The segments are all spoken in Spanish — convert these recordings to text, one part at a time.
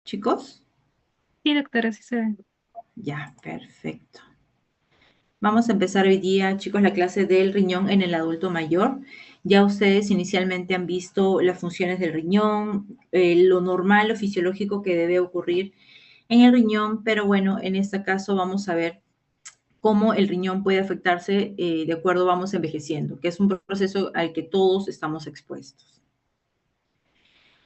Chicos, Sí, doctora, sí se ve. ya, perfecto. Vamos a empezar hoy día, chicos, la clase del riñón en el adulto mayor. Ya ustedes inicialmente han visto las funciones del riñón, lo normal, lo fisiológico que debe ocurrir en el riñón, pero bueno, en este caso vamos a ver cómo el riñón puede afectarse de acuerdo vamos envejeciendo, que es un proceso al que todos estamos expuestos.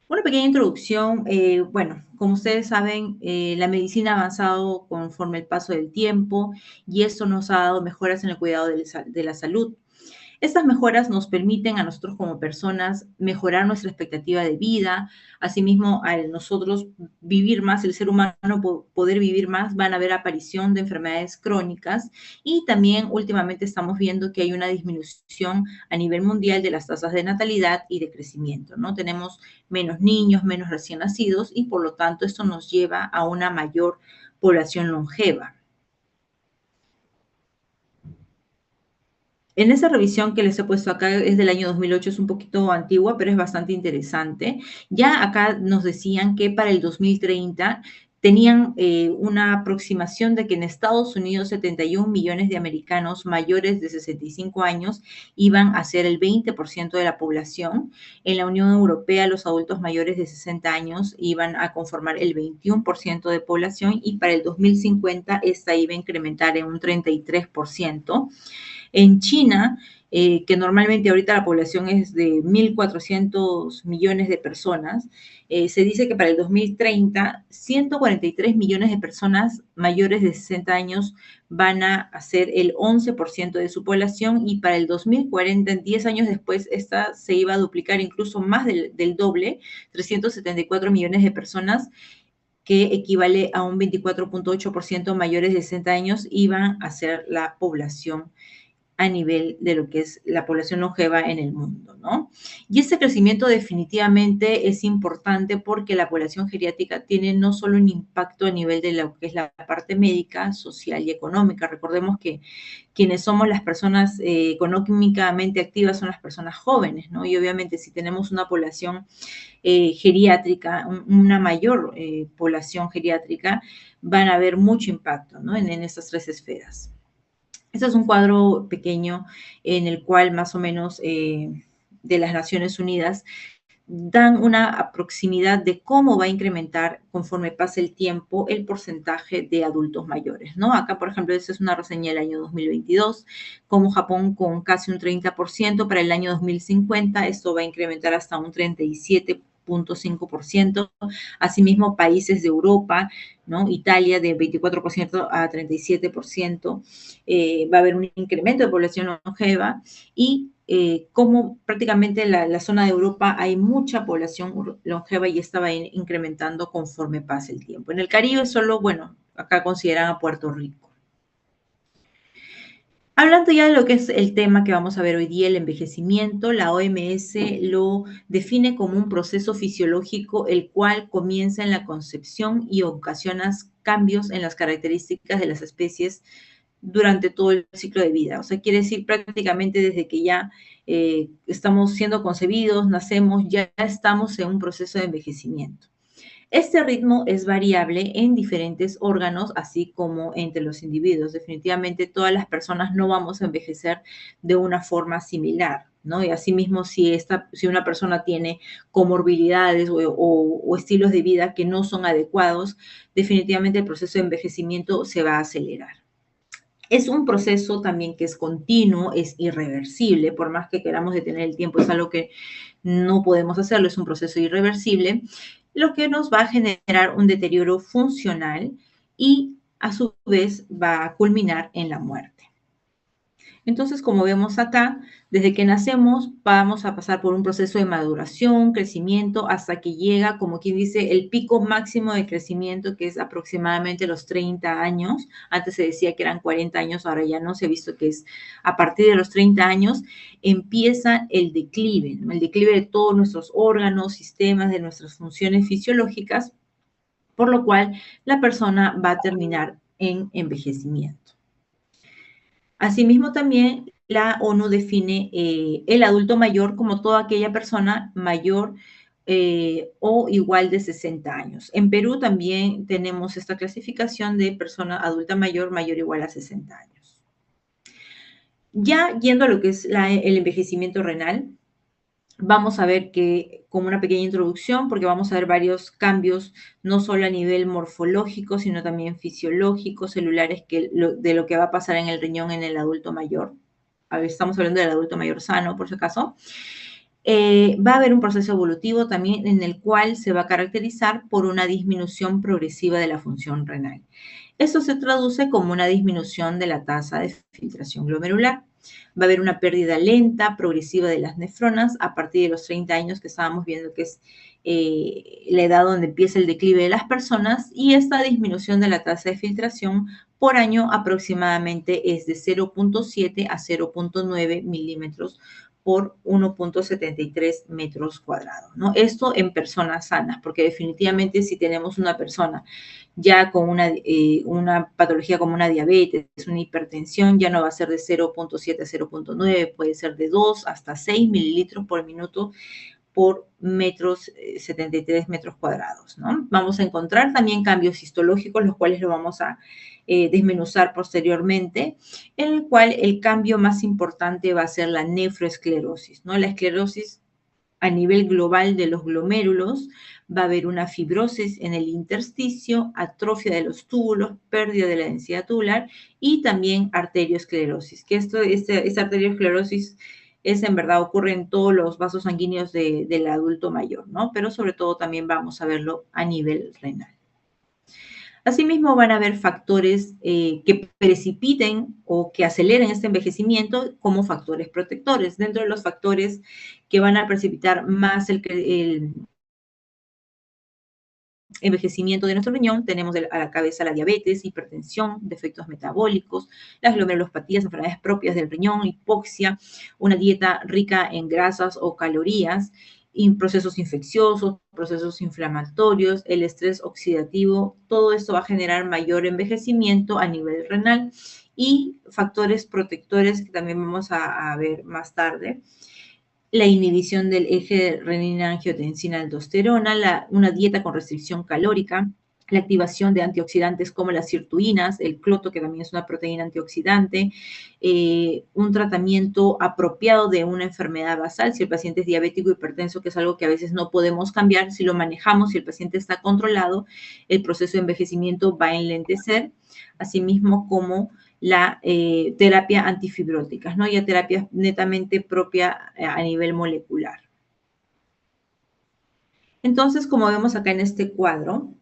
Una pequeña introducción. Bueno, como ustedes saben, la medicina ha avanzado conforme el paso del tiempo y esto nos ha dado mejoras en el cuidado de la salud. Estas mejoras nos permiten a nosotros como personas mejorar nuestra expectativa de vida, asimismo al nosotros vivir más, el ser humano poder vivir más, van a haber aparición de enfermedades crónicas y también últimamente estamos viendo que hay una disminución a nivel mundial de las tasas de natalidad y de crecimiento, ¿no? Tenemos menos niños, menos recién nacidos y por lo tanto esto nos lleva a una mayor población longeva. En esa revisión que les he puesto acá es del año 2008, es un poquito antigua, pero es bastante interesante. Ya acá nos decían que para el 2030 tenían una aproximación de que en Estados Unidos 71 millones de americanos mayores de 65 años iban a ser el 20% de la población. En la Unión Europea los adultos mayores de 60 años iban a conformar el 21% de población y para el 2050 esta iba a incrementar en un 33%. En China, que normalmente ahorita la población es de 1.400 millones de personas, se dice que para el 2030, 143 millones de personas mayores de 60 años van a ser el 11% de su población y para el 2040, 10 años después, esta se iba a duplicar incluso más del doble, 374 millones de personas que equivale a un 24.8% mayores de 60 años, iban a ser la población a nivel de lo que es la población longeva en el mundo, ¿no? Y este crecimiento definitivamente es importante porque la población geriátrica tiene no solo un impacto a nivel de lo que es la parte médica, social y económica. Recordemos que quienes somos las personas económicamente activas son las personas jóvenes, ¿no? Y obviamente si tenemos una población geriátrica, una mayor población geriátrica, van a haber mucho impacto, ¿no? En estas tres esferas. Este es un cuadro pequeño en el cual más o menos de las Naciones Unidas dan una proximidad de cómo va a incrementar conforme pase el tiempo el porcentaje de adultos mayores, ¿no? Acá, por ejemplo, esta es una reseña del año 2022, como Japón con casi un 30% para el año 2050, esto va a incrementar hasta un 37.5%. Asimismo, países de Europa, ¿no? Italia de 24% a 37%, va a haber un incremento de población longeva y como prácticamente en la zona de Europa hay mucha población longeva y esta va incrementando conforme pasa el tiempo. En el Caribe solo, bueno, acá consideran a Puerto Rico. Hablando ya de lo que es el tema que vamos a ver hoy día, el envejecimiento, la OMS lo define como un proceso fisiológico el cual comienza en la concepción y ocasiona cambios en las características de las especies durante todo el ciclo de vida. O sea, quiere decir prácticamente desde que ya estamos siendo concebidos, nacemos, ya estamos en un proceso de envejecimiento. Este ritmo es variable en diferentes órganos, así como entre los individuos. Definitivamente todas las personas no vamos a envejecer de una forma similar, ¿no? Y asimismo, si una persona tiene comorbilidades o estilos de vida que no son adecuados, definitivamente el proceso de envejecimiento se va a acelerar. Es un proceso también que es continuo, es irreversible, por más que queramos detener el tiempo, es algo que no podemos hacerlo, es un proceso irreversible, lo que nos va a generar un deterioro funcional y a su vez va a culminar en la muerte. Entonces, como vemos acá, desde que nacemos vamos a pasar por un proceso de maduración, crecimiento, hasta que llega, como quien dice, el pico máximo de crecimiento, que es aproximadamente los 30 años. Antes se decía que eran 40 años, ahora ya no se ha visto que es a partir de los 30 años, empieza el declive, ¿no? El declive de todos nuestros órganos, sistemas, de nuestras funciones fisiológicas, por lo cual la persona va a terminar en envejecimiento. Asimismo, también la ONU define el adulto mayor como toda aquella persona mayor o igual de 60 años. En Perú también tenemos esta clasificación de persona adulta mayor, mayor o igual a 60 años. Ya yendo a lo que es el envejecimiento renal, vamos a ver que, como una pequeña introducción, porque vamos a ver varios cambios, no solo a nivel morfológico, sino también fisiológico, celulares, de lo que va a pasar en el riñón en el adulto mayor. A ver, estamos hablando del adulto mayor sano, por si acaso. Va a haber un proceso evolutivo también en el cual se va a caracterizar por una disminución progresiva de la función renal. Esto se traduce como una disminución de la tasa de filtración glomerular. Va a haber una pérdida lenta, progresiva de las nefronas a partir de los 30 años que estábamos viendo que es la edad donde empieza el declive de las personas, y esta disminución de la tasa de filtración por año aproximadamente es de 0.7 a 0.9 milímetros por 1.73 metros cuadrados, ¿no? Esto en personas sanas, porque definitivamente si tenemos una persona ya con una patología como una diabetes, una hipertensión, ya no va a ser de 0.7 a 0.9, puede ser de 2 hasta 6 mililitros por minuto por 73 metros cuadrados, ¿no? Vamos a encontrar también cambios histológicos, los cuales lo vamos a desmenuzar posteriormente, en el cual el cambio más importante va a ser la nefroesclerosis, ¿no? La esclerosis a nivel global de los glomérulos, va a haber una fibrosis en el intersticio, atrofia de los túbulos, pérdida de la densidad tubular y también arteriosclerosis, que esta arteriosclerosis en verdad ocurre en todos los vasos sanguíneos del adulto mayor, ¿no? Pero sobre todo también vamos a verlo a nivel renal. Asimismo, van a haber factores que precipiten o que aceleren este envejecimiento como factores protectores. Dentro de los factores que van a precipitar más el envejecimiento de nuestro riñón, tenemos a la cabeza la diabetes, hipertensión, defectos metabólicos, las glomerulopatías, enfermedades propias del riñón, hipoxia, una dieta rica en grasas o calorías, procesos infecciosos, procesos inflamatorios, el estrés oxidativo, todo esto va a generar mayor envejecimiento a nivel renal, y factores protectores que también vamos a ver más tarde. La inhibición del eje renina-angiotensina-aldosterona, una dieta con restricción calórica, la activación de antioxidantes como las sirtuinas, el cloto, que también es una proteína antioxidante, un tratamiento apropiado de una enfermedad basal, si el paciente es diabético o hipertenso, que es algo que a veces no podemos cambiar, si lo manejamos, si el paciente está controlado, el proceso de envejecimiento va a enlentecer, asimismo como la terapia antifibróticas, ¿no? Ya terapia netamente propia a nivel molecular. Entonces, como vemos acá en este cuadro,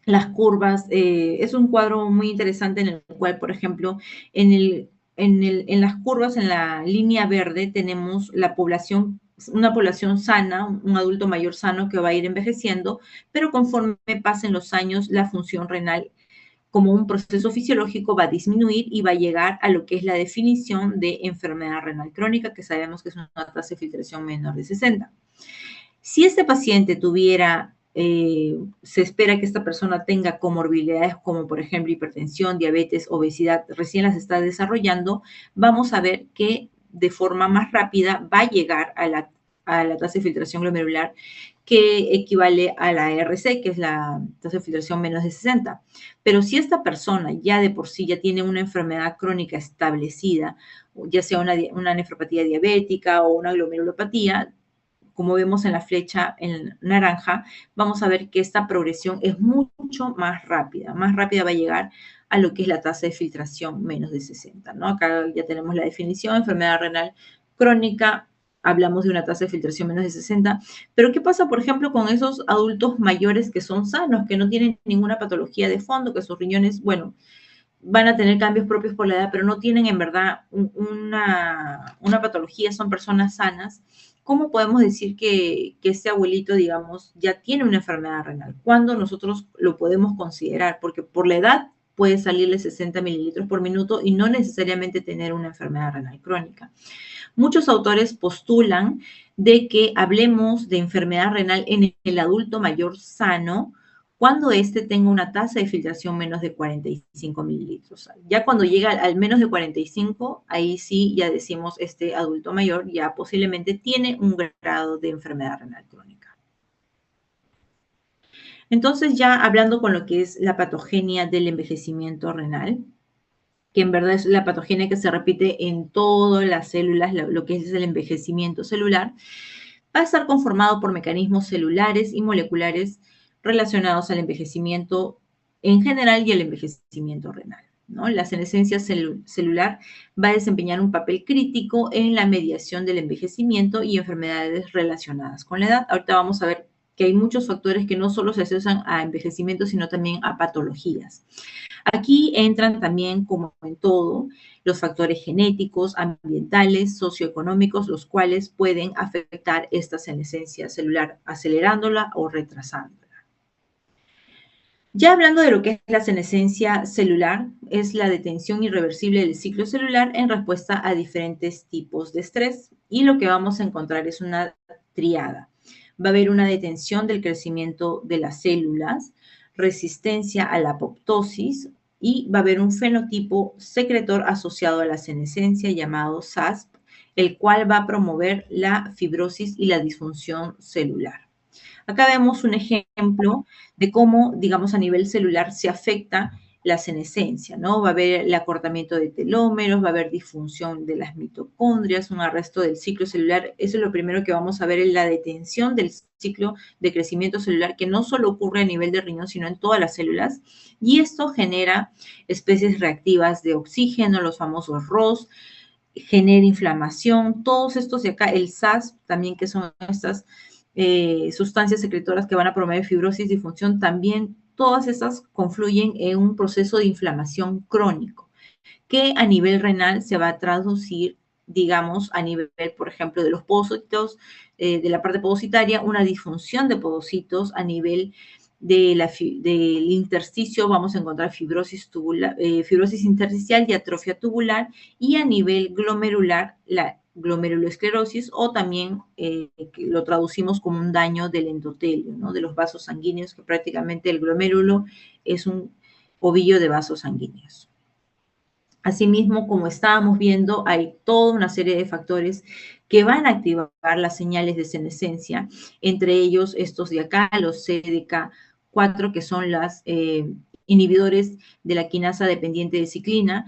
las curvas, es un cuadro muy interesante en el cual, por ejemplo, en las curvas, en la línea verde, tenemos una población sana, un adulto mayor sano que va a ir envejeciendo, pero conforme pasen los años, la función renal como un proceso fisiológico va a disminuir y va a llegar a lo que es la definición de enfermedad renal crónica, que sabemos que es una tasa de filtración menor de 60. Si este paciente tuviera, se espera que esta persona tenga comorbilidades como por ejemplo hipertensión, diabetes, obesidad, recién las está desarrollando, vamos a ver que de forma más rápida va a llegar a la tasa de filtración glomerular que equivale a la ARC, que es la tasa de filtración menos de 60. Pero si esta persona ya de por sí ya tiene una enfermedad crónica establecida, ya sea una nefropatía diabética o una glomerulopatía, como vemos en la flecha en naranja, vamos a ver que esta progresión es mucho más rápida va a llegar a lo que es la tasa de filtración menos de 60, ¿no? Acá ya tenemos la definición, enfermedad renal crónica, hablamos de una tasa de filtración menos de 60, pero ¿qué pasa, por ejemplo, con esos adultos mayores que son sanos, que no tienen ninguna patología de fondo, que sus riñones, bueno, van a tener cambios propios por la edad, pero no tienen en verdad una patología, son personas sanas? ¿Cómo podemos decir que ese abuelito, digamos, ya tiene una enfermedad renal? ¿Cuándo nosotros lo podemos considerar? Porque por la edad puede salirle 60 mililitros por minuto y no necesariamente tener una enfermedad renal crónica. Muchos autores postulan de que hablemos de enfermedad renal en el adulto mayor sano cuando éste tenga una tasa de filtración menos de 45 mililitros. Ya cuando llega al menos de 45, ahí sí ya decimos este adulto mayor ya posiblemente tiene un grado de enfermedad renal crónica. Entonces, ya hablando con lo que es la patogenia del envejecimiento renal, que en verdad es la patogenia que se repite en todas las células, lo que es el envejecimiento celular, va a estar conformado por mecanismos celulares y moleculares relacionados al envejecimiento en general y al envejecimiento renal, ¿no? La senescencia celular va a desempeñar un papel crítico en la mediación del envejecimiento y enfermedades relacionadas con la edad. Ahorita vamos a ver que hay muchos factores que no solo se asocian a envejecimiento, sino también a patologías. Aquí entran también, como en todo, los factores genéticos, ambientales, socioeconómicos, los cuales pueden afectar esta senescencia celular, acelerándola o retrasándola. Ya hablando de lo que es la senescencia celular, es la detención irreversible del ciclo celular en respuesta a diferentes tipos de estrés. Y lo que vamos a encontrar es una triada. Va a haber una detención del crecimiento de las células, resistencia a la apoptosis y va a haber un fenotipo secretor asociado a la senescencia llamado SASP, el cual va a promover la fibrosis y la disfunción celular. Acá vemos un ejemplo de cómo, digamos, a nivel celular se afecta la senescencia, ¿no? Va a haber el acortamiento de telómeros, va a haber disfunción de las mitocondrias, un arresto del ciclo celular. Eso es lo primero que vamos a ver en la detención del ciclo de crecimiento celular, que no solo ocurre a nivel de riñón, sino en todas las células. Y esto genera especies reactivas de oxígeno, los famosos ROS, genera inflamación, todos estos de acá, el SAS también, que son estas sustancias secretoras que van a promover fibrosis, disfunción, también todas estas confluyen en un proceso de inflamación crónico que a nivel renal se va a traducir, digamos, a nivel, por ejemplo, de los podocitos, de la parte podocitaria, una disfunción de podocitos a nivel del intersticio, vamos a encontrar fibrosis, fibrosis intersticial y atrofia tubular, y a nivel glomerular, la glomerulosclerosis, o también lo traducimos como un daño del endotelio, ¿no? De los vasos sanguíneos, que prácticamente el glomérulo es un ovillo de vasos sanguíneos. Asimismo, como estábamos viendo, hay toda una serie de factores que van a activar las señales de senescencia, entre ellos estos de acá, los CDK4, que son los inhibidores de la quinasa dependiente de ciclina.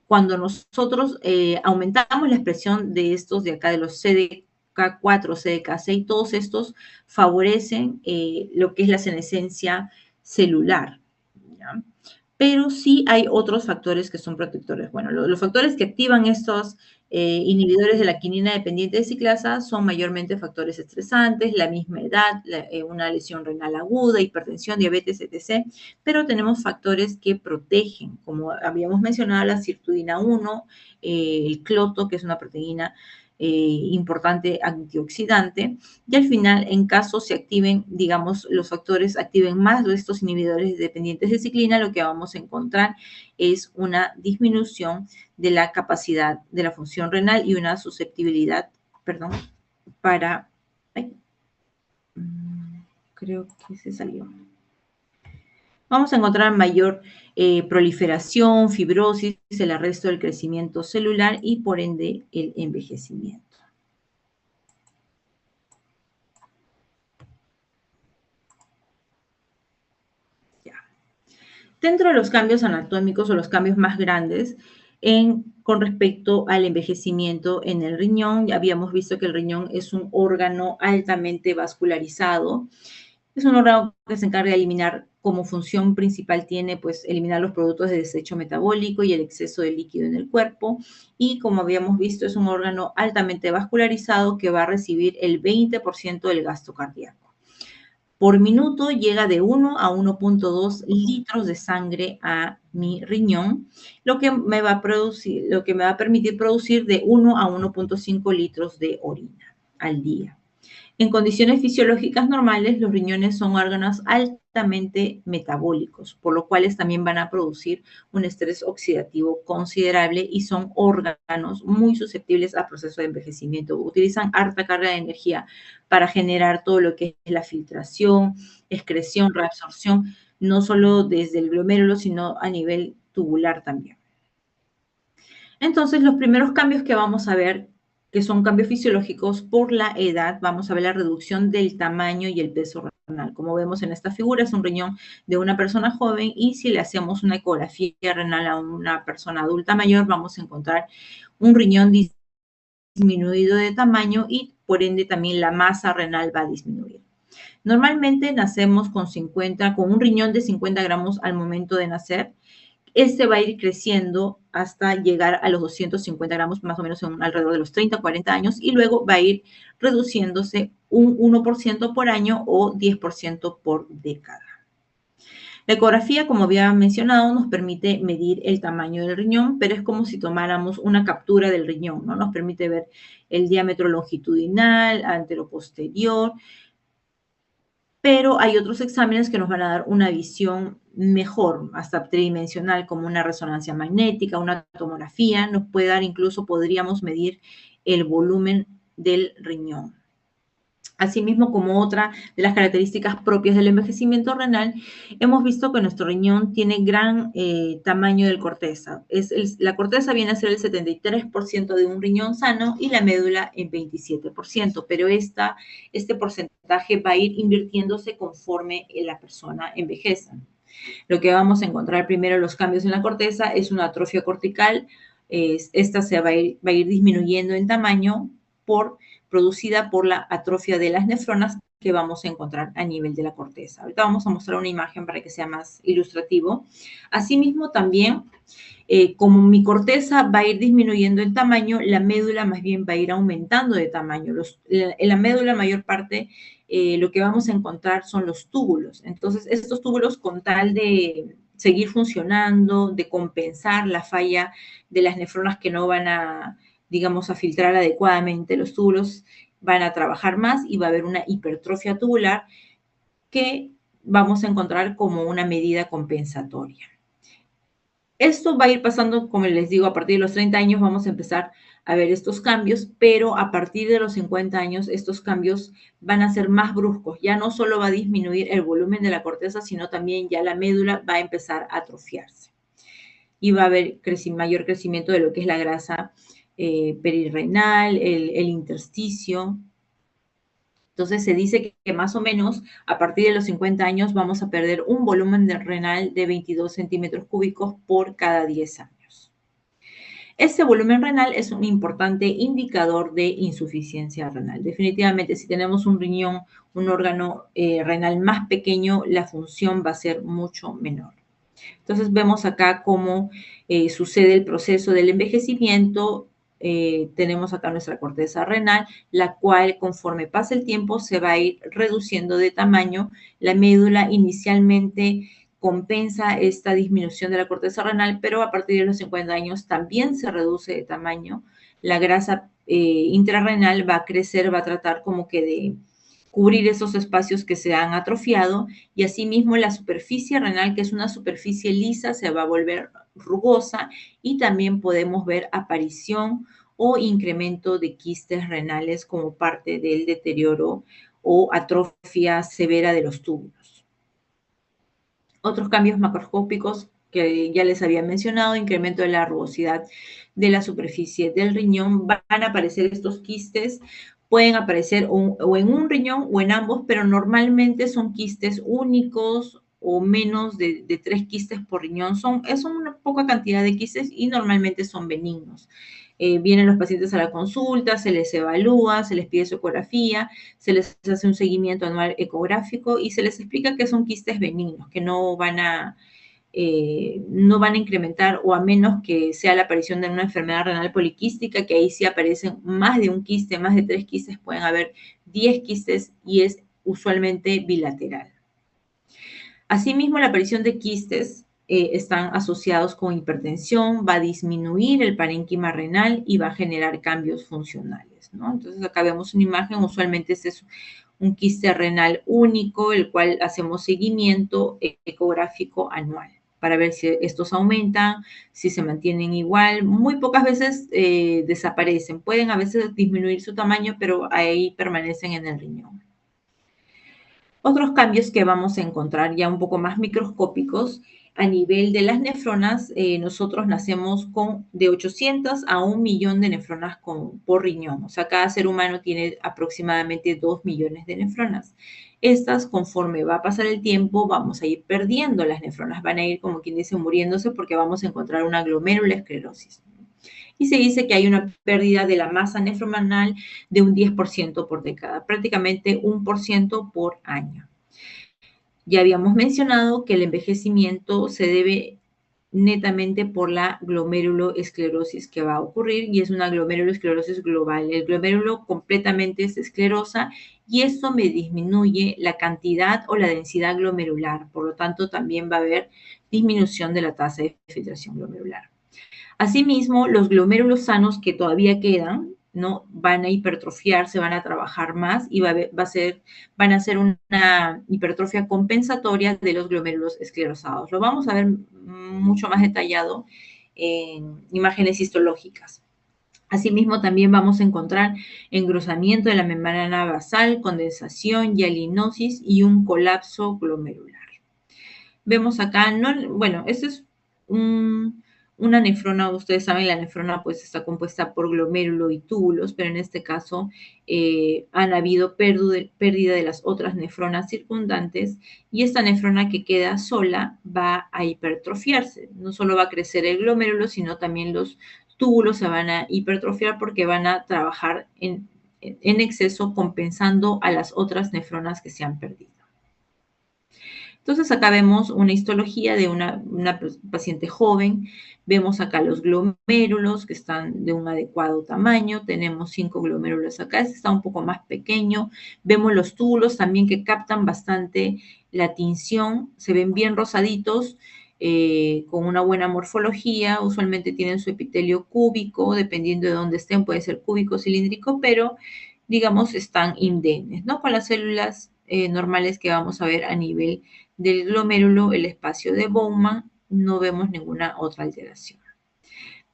Cuando nosotros aumentamos la expresión de estos de acá, de los CDK4, CDK6, todos estos favorecen lo que es la senescencia celular, ¿ya? Pero sí hay otros factores que son protectores. Bueno, los factores que activan estos inhibidores de la quinina dependiente de ciclasa son mayormente factores estresantes, la misma edad, una lesión renal aguda, hipertensión, diabetes, etc. Pero tenemos factores que protegen, como habíamos mencionado, la sirtuina 1, el cloto, que es una proteína importante antioxidante, y al final, en caso se activen, digamos, los factores activen más de estos inhibidores dependientes de ciclina, lo que vamos a encontrar es una disminución de la capacidad de la función renal y una susceptibilidad, perdón, para, ay, creo que se salió. Vamos a encontrar mayor proliferación, fibrosis, el arresto del crecimiento celular y por ende el envejecimiento. Dentro de los cambios anatómicos o los cambios más grandes con respecto al envejecimiento en el riñón, ya habíamos visto que el riñón es un órgano altamente vascularizado. Es un órgano que se encarga de eliminar, como función principal tiene, pues, eliminar los productos de desecho metabólico y el exceso de líquido en el cuerpo. Y como habíamos visto, es un órgano altamente vascularizado que va a recibir el 20% del gasto cardíaco. Por minuto llega de 1 a 1.2 litros de sangre a mi riñón, lo que me va a permitir producir de 1 a 1.5 litros de orina al día. En condiciones fisiológicas normales, los riñones son órganos altamente metabólicos, por lo cual también van a producir un estrés oxidativo considerable y son órganos muy susceptibles al proceso de envejecimiento. Utilizan harta carga de energía para generar todo lo que es la filtración, excreción, reabsorción, no solo desde el glomérulo, sino a nivel tubular también. Entonces, los primeros cambios que vamos a ver, que son cambios fisiológicos por la edad, vamos a ver la reducción del tamaño y el peso renal. Como vemos en esta figura, es un riñón de una persona joven y si le hacemos una ecografía renal a una persona adulta mayor, vamos a encontrar un riñón disminuido de tamaño y por ende también la masa renal va a disminuir. Normalmente nacemos con un riñón de 50 gramos al momento de nacer. Este va a ir creciendo hasta llegar a los 250 gramos, más o menos alrededor de los 30, 40 años, y luego va a ir reduciéndose un 1% por año o 10% por década. La ecografía, como había mencionado, nos permite medir el tamaño del riñón, pero es como si tomáramos una captura del riñón, ¿no? Nos permite ver el diámetro longitudinal, anteroposterior, pero hay otros exámenes que nos van a dar una visión mejor, hasta tridimensional, como una resonancia magnética, una tomografía, nos puede dar incluso, podríamos medir el volumen del riñón. Asimismo, como otra de las características propias del envejecimiento renal, hemos visto que nuestro riñón tiene gran tamaño de corteza. La corteza viene a ser el 73% de un riñón sano y la médula el 27%, pero este porcentaje va a ir invirtiéndose conforme la persona envejece. Lo que vamos a encontrar primero los cambios en la corteza es una atrofia cortical. Esta va a ir disminuyendo en tamaño producida por la atrofia de las nefronas que vamos a encontrar a nivel de la corteza. Ahorita vamos a mostrar una imagen para que sea más ilustrativo. Asimismo, también, como mi corteza va a ir disminuyendo en tamaño, la médula más bien va a ir aumentando de tamaño. En la médula, mayor parte, lo que vamos a encontrar son los túbulos. Entonces, estos túbulos, con tal de seguir funcionando, de compensar la falla de las nefronas que no van a, digamos, a filtrar adecuadamente, los túbulos van a trabajar más y va a haber una hipertrofia tubular que vamos a encontrar como una medida compensatoria. Esto va a ir pasando, como les digo, a partir de los 30 años vamos a empezar a ver estos cambios, pero a partir de los 50 años estos cambios van a ser más bruscos. Ya no solo va a disminuir el volumen de la corteza, sino también ya la médula va a empezar a atrofiarse. Y va a haber mayor crecimiento de lo que es la grasa perirrenal, el intersticio. Entonces se dice que más o menos a partir de los 50 años vamos a perder un volumen renal de 22 centímetros cúbicos por cada 10 años. Este volumen renal es un importante indicador de insuficiencia renal. Definitivamente, si tenemos un riñón, un órgano renal más pequeño, la función va a ser mucho menor. Entonces vemos acá cómo sucede el proceso del envejecimiento. Tenemos acá nuestra corteza renal, la cual conforme pasa el tiempo se va a ir reduciendo de tamaño. La médula inicialmente compensa esta disminución de la corteza renal, pero a partir de los 50 años también se reduce de tamaño. La grasa intrarrenal va a crecer, va a tratar como que de cubrir esos espacios que se han atrofiado y asimismo la superficie renal, que es una superficie lisa, se va a volver rugosa y también podemos ver aparición o incremento de quistes renales como parte del deterioro o atrofia severa de los túbulos. Otros cambios macroscópicos que ya les había mencionado, incremento de la rugosidad de la superficie del riñón, van a aparecer estos quistes, pueden aparecer o en un riñón o en ambos, pero normalmente son quistes únicos o menos de 3 quistes por riñón. Son una poca cantidad de quistes y normalmente son benignos. Vienen los pacientes a la consulta, se les evalúa, se les pide su ecografía, se les hace un seguimiento anual ecográfico y se les explica que son quistes benignos, que no van a incrementar o a menos que sea la aparición de una enfermedad renal poliquística, que ahí sí aparecen más de un quiste, más de 3 quistes, pueden haber 10 quistes y es usualmente bilateral. Asimismo, la aparición de quistes están asociados con hipertensión, va a disminuir el parénquima renal y va a generar cambios funcionales, ¿no? Entonces, acá vemos una imagen, usualmente este es un quiste renal único, el cual hacemos seguimiento ecográfico anual para ver si estos aumentan, si se mantienen igual. Muy pocas veces desaparecen, pueden a veces disminuir su tamaño, pero ahí permanecen en el riñón. Otros cambios que vamos a encontrar ya un poco más microscópicos A nivel de las nefronas, nosotros nacemos con de 800 a 1 millón de nefronas por riñón. O sea, cada ser humano tiene aproximadamente 2 millones de nefronas. Estas, conforme va a pasar el tiempo, vamos a ir perdiendo las nefronas, van a ir, como quien dice, muriéndose porque vamos a encontrar una glomerulosclerosis. Y se dice que hay una pérdida de la masa nefronal de un 10% por década, prácticamente 1% por año. Ya habíamos mencionado que el envejecimiento se debe netamente por la glomeruloesclerosis que va a ocurrir y es una glomerulosclerosis global. El glomérulo completamente se esclerosa y esto me disminuye la cantidad o la densidad glomerular. Por lo tanto, también va a haber disminución de la tasa de filtración glomerular. Asimismo, los glomérulos sanos que todavía quedan, ¿no? Van a hipertrofiarse, van a trabajar más y van a hacer una hipertrofia compensatoria de los glomérulos esclerosados. Lo vamos a ver mucho más detallado en imágenes histológicas. Asimismo, también vamos a encontrar engrosamiento de la membrana basal, condensación, hialinosis y un colapso glomerular. Vemos acá, bueno, esto es una nefrona. Ustedes saben, la nefrona pues está compuesta por glomérulo y túbulos, pero en este caso han habido pérdida de las otras nefronas circundantes y esta nefrona que queda sola va a hipertrofiarse. No solo va a crecer el glomérulo, sino también los túbulos se van a hipertrofiar porque van a trabajar en exceso compensando a las otras nefronas que se han perdido. Entonces acá vemos una histología de una paciente joven, vemos acá los glomérulos que están de un adecuado tamaño, tenemos 5 glomérulos acá, este está un poco más pequeño, vemos los túbulos también que captan bastante la tinción, se ven bien rosaditos, con una buena morfología, usualmente tienen su epitelio cúbico, dependiendo de dónde estén, puede ser cúbico, cilíndrico, pero digamos están indemnes, ¿no? Con las células normales que vamos a ver a nivel del glomérulo, el espacio de Bowman, no vemos ninguna otra alteración.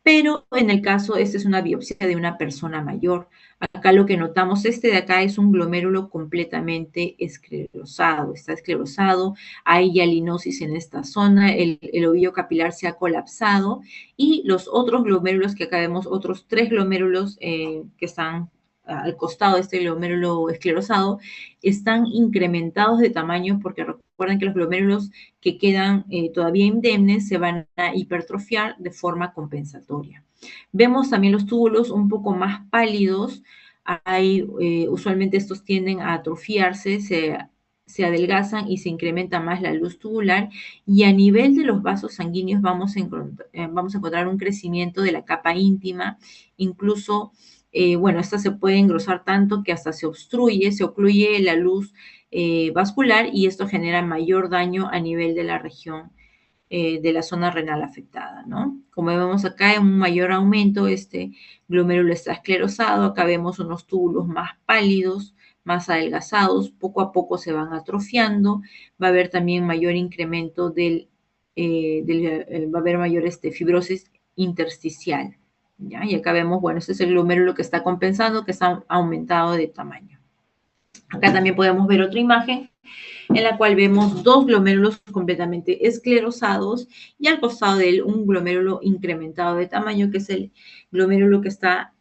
Pero en el caso, esta es una biopsia de una persona mayor. Acá lo que notamos, este de acá es un glomérulo completamente esclerosado, está esclerosado, hay hialinosis en esta zona, el ovillo capilar se ha colapsado y los otros glomérulos que acá vemos, otros 3 glomérulos que están al costado de este glomérulo esclerosado, están incrementados de tamaño porque recuerden que los glomérulos que quedan todavía indemnes se van a hipertrofiar de forma compensatoria. Vemos también los túbulos un poco más pálidos, usualmente estos tienden a atrofiarse, se adelgazan y se incrementa más la luz tubular y a nivel de los vasos sanguíneos vamos a encontrar un crecimiento de la capa íntima, incluso bueno, esta se puede engrosar tanto que hasta se ocluye la luz vascular y esto genera mayor daño a nivel de la región de la zona renal afectada, ¿no? Como vemos acá, hay un mayor aumento, este glomérulo está esclerosado, acá vemos unos túbulos más pálidos, más adelgazados, poco a poco se van atrofiando, va a haber también mayor incremento va a haber mayor fibrosis intersticial. ¿Ya? Y acá vemos, bueno, este es el glomérulo que está compensando, que está aumentado de tamaño. Acá también podemos ver otra imagen en la cual vemos 2 glomérulos completamente esclerosados y al costado de él un glomérulo incrementado de tamaño, que es el glomérulo que está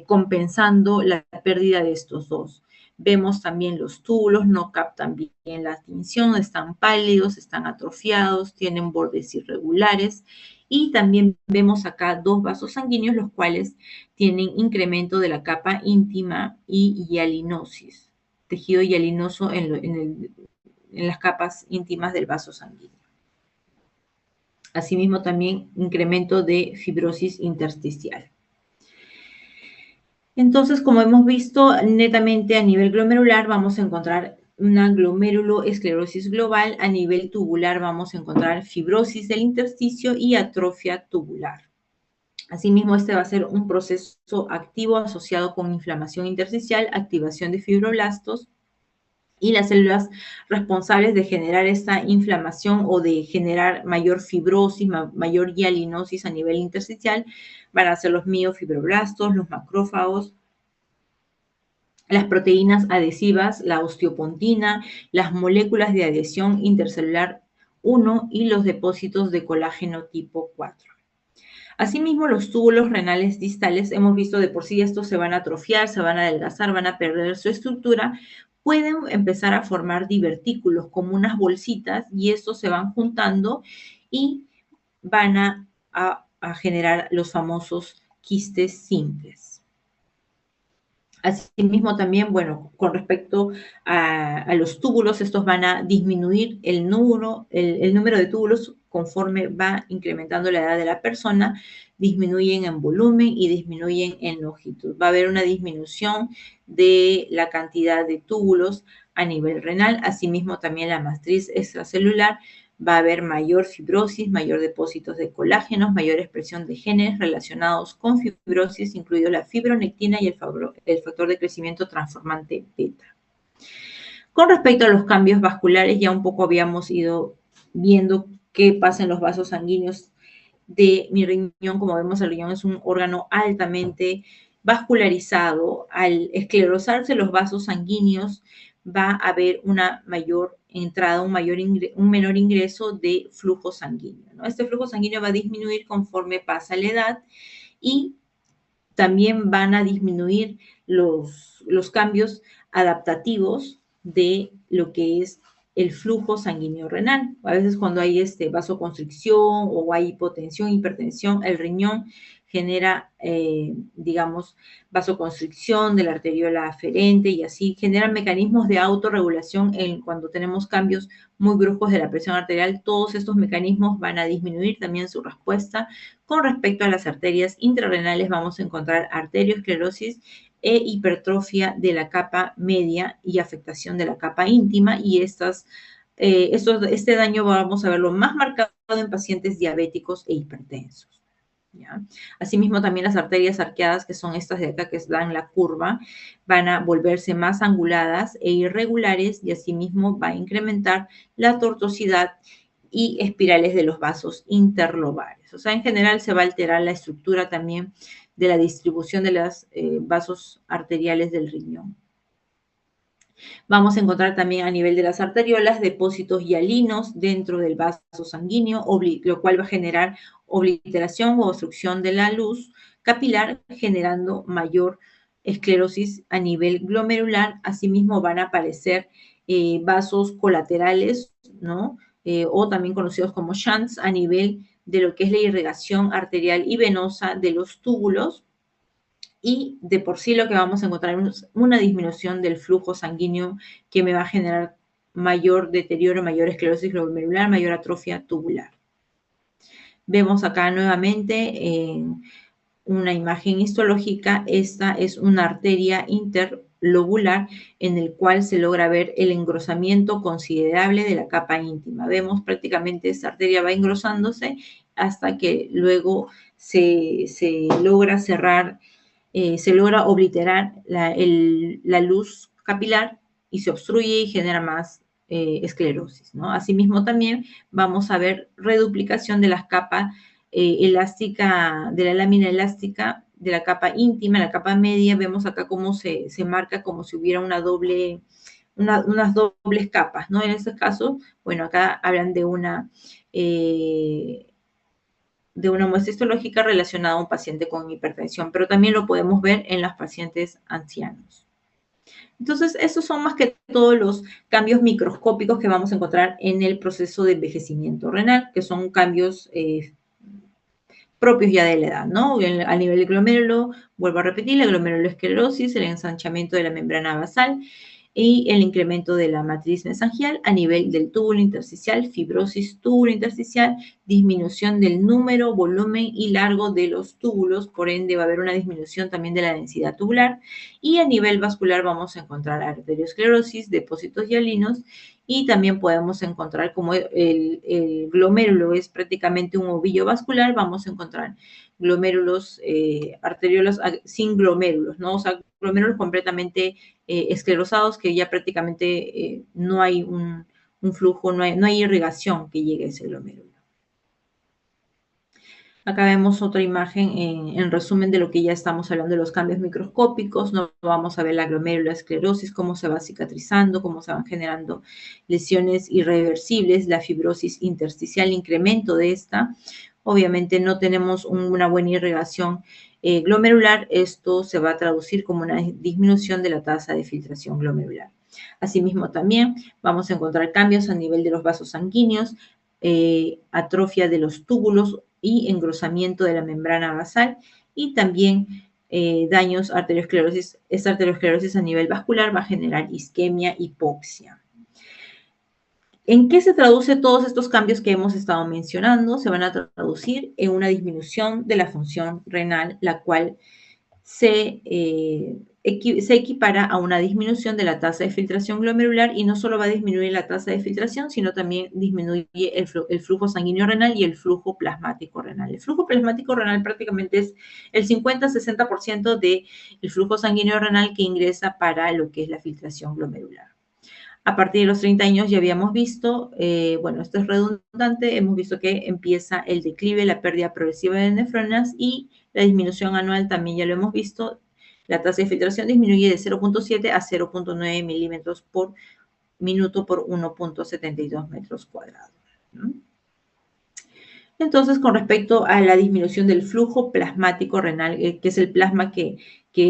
compensando la pérdida de estos dos. Vemos también los túbulos, no captan bien la tinción, están pálidos, están atrofiados, tienen bordes irregulares. Y también vemos acá 2 vasos sanguíneos, los cuales tienen incremento de la capa íntima y hialinosis, tejido hialinoso en las capas íntimas del vaso sanguíneo. Asimismo, también incremento de fibrosis intersticial. Entonces, como hemos visto, netamente a nivel glomerular vamos a encontrar una glomeruloesclerosis global, a nivel tubular vamos a encontrar fibrosis del intersticio y atrofia tubular. Asimismo, este va a ser un proceso activo asociado con inflamación intersticial, activación de fibroblastos y las células responsables de generar esta inflamación o de generar mayor fibrosis, mayor hialinosis a nivel intersticial van a ser los miofibroblastos, los macrófagos, las proteínas adhesivas, la osteopontina, las moléculas de adhesión intercelular 1 y los depósitos de colágeno tipo 4. Asimismo, los túbulos renales distales, hemos visto de por sí estos se van a atrofiar, se van a adelgazar, van a perder su estructura, pueden empezar a formar divertículos como unas bolsitas y estos se van juntando y van a generar los famosos quistes simples. Asimismo, también, bueno, con respecto a los túbulos, estos van a disminuir el número de túbulos conforme va incrementando la edad de la persona, disminuyen en volumen y disminuyen en longitud. Va a haber una disminución de la cantidad de túbulos a nivel renal, asimismo también la matriz extracelular va a haber mayor fibrosis, mayor depósitos de colágenos, mayor expresión de genes relacionados con fibrosis, incluido la fibronectina y el factor de crecimiento transformante beta. Con respecto a los cambios vasculares, ya un poco habíamos ido viendo qué pasa en los vasos sanguíneos de mi riñón. Como vemos, el riñón es un órgano altamente vascularizado. Al esclerosarse los vasos sanguíneos, va a haber una mayor entrada, un menor ingreso de flujo sanguíneo, ¿no? Este flujo sanguíneo va a disminuir conforme pasa la edad y también van a disminuir los cambios adaptativos de lo que es el flujo sanguíneo renal. A veces cuando hay vasoconstricción o hay hipotensión, hipertensión, el riñón genera, digamos, vasoconstricción de la arteriola aferente y así generan mecanismos de autorregulación cuando tenemos cambios muy bruscos de la presión arterial. Todos estos mecanismos van a disminuir también su respuesta. Con respecto a las arterias intrarrenales, vamos a encontrar arteriosclerosis e hipertrofia de la capa media y afectación de la capa íntima, y este daño vamos a verlo más marcado en pacientes diabéticos e hipertensos. ¿Ya? Asimismo, también las arterias arqueadas, que son estas de acá que dan la curva, van a volverse más anguladas e irregulares y asimismo va a incrementar la tortuosidad y espirales de los vasos interlobales. O sea, en general se va a alterar la estructura también de la distribución de los vasos arteriales del riñón. Vamos a encontrar también a nivel de las arteriolas depósitos hialinos dentro del vaso sanguíneo, lo cual va a generar obliteración o obstrucción de la luz capilar, generando mayor esclerosis a nivel glomerular. Asimismo, van a aparecer vasos colaterales, ¿no? O también conocidos como shunts a nivel de lo que es la irrigación arterial y venosa de los túbulos. Y de por sí lo que vamos a encontrar es una disminución del flujo sanguíneo que me va a generar mayor deterioro, mayor esclerosis glomerular, mayor atrofia tubular. Vemos acá nuevamente en una imagen histológica, esta es una arteria interlobular en el cual se logra ver el engrosamiento considerable de la capa íntima. Vemos prácticamente esta arteria va engrosándose hasta que luego se logra cerrar, se logra obliterar la luz capilar y se obstruye y genera más esclerosis, ¿no? Asimismo, también vamos a ver reduplicación de las capas elástica, de la lámina elástica de la capa íntima, la capa media. Vemos acá cómo se marca como si hubiera unas dobles capas, ¿no? En este caso, bueno, acá hablan de una muestra histológica relacionada a un paciente con hipertensión, pero también lo podemos ver en los pacientes ancianos. Entonces, estos son más que todos los cambios microscópicos que vamos a encontrar en el proceso de envejecimiento renal, que son cambios propios ya de la edad, ¿no? A nivel del glomérulo, vuelvo a repetir, la glomerulosclerosis, el ensanchamiento de la membrana basal y el incremento de la matriz mesangial. A nivel del túbulo intersticial, fibrosis túbulo intersticial, disminución del número, volumen y largo de los túbulos, por ende va a haber una disminución también de la densidad tubular. Y a nivel vascular vamos a encontrar arteriosclerosis, depósitos hialinos, y también podemos encontrar, como el glomérulo es prácticamente un ovillo vascular, vamos a encontrar glomérulos, arteriolas sin glomérulos, ¿no? O sea, glomérulos completamente esclerosados, que ya prácticamente no hay un flujo, no hay irrigación que llegue a ese glomérulo. Acá vemos otra imagen en resumen de lo que ya estamos hablando de los cambios microscópicos. No vamos a ver la glomerulosclerosis, cómo se va cicatrizando, cómo se van generando lesiones irreversibles, la fibrosis intersticial, incremento de esta. Obviamente no tenemos una buena irrigación glomerular. Esto se va a traducir como una disminución de la tasa de filtración glomerular. Asimismo, también vamos a encontrar cambios a nivel de los vasos sanguíneos, atrofia de los túbulos y engrosamiento de la membrana basal, y también daños, arteriosclerosis. Esta arteriosclerosis a nivel vascular va a generar isquemia, hipoxia. ¿En qué se traduce todos estos cambios que hemos estado mencionando? Se van a traducir en una disminución de la función renal, la cual se equipara a una disminución de la tasa de filtración glomerular, y no solo va a disminuir la tasa de filtración, sino también disminuye el flujo sanguíneo renal y el flujo plasmático renal. El flujo plasmático renal prácticamente es el 50-60% del flujo sanguíneo renal que ingresa para lo que es la filtración glomerular. A partir de los 30 años ya habíamos visto, bueno, esto es redundante, hemos visto que empieza el declive, la pérdida progresiva de nefronas, y la disminución anual también ya lo hemos visto. La tasa de filtración disminuye de 0.7 a 0.9 milímetros por minuto por 1.72 metros cuadrados. Entonces, con respecto a la disminución del flujo plasmático renal, que es el plasma que